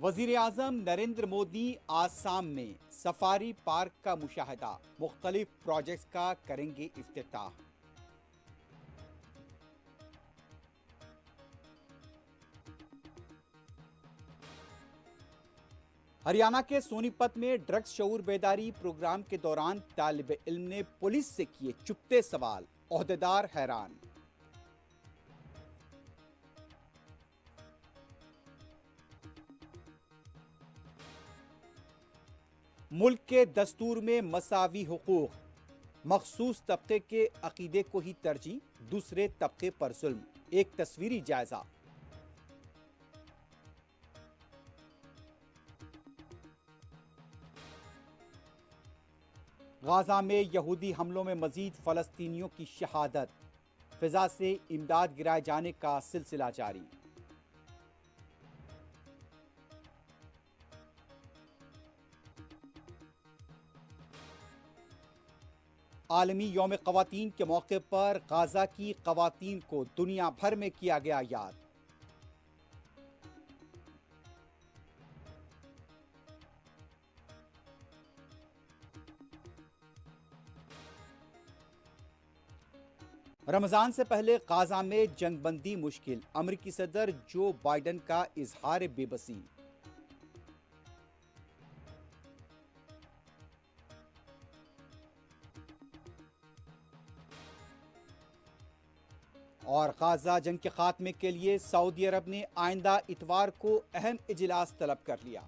وزیر اعظم نریندر مودی آسام میں safari park کا مشاہدہ، مختلف پروجیکٹس کا کریں گے افتتاح۔ ہریانہ کے سونی پت میں ڈرگس شعور بیداری پروگرام کے دوران طالب علم نے پولیس سے کیے چپتے سوال، عہدیدار حیران۔ ملک کے دستور میں مساوی حقوق، مخصوص طبقے کے عقیدے کو ہی ترجیح، دوسرے طبقے پر ظلم، ایک تصویری جائزہ۔ غزہ میں یہودی حملوں میں مزید فلسطینیوں کی شہادت، فضا سے امداد گرائے جانے کا سلسلہ جاری۔ عالمی یوم خواتین کے موقع پر غزہ کی خواتین کو دنیا بھر میں کیا گیا یاد۔ رمضان سے پہلے غزہ میں جنگ بندی مشکل، امریکی صدر جو بائیڈن کا اظہار بے بسی۔ اور غزہ جنگ کے خاتمے کے لیے سعودی عرب نے آئندہ اتوار کو اہم اجلاس طلب کر لیا۔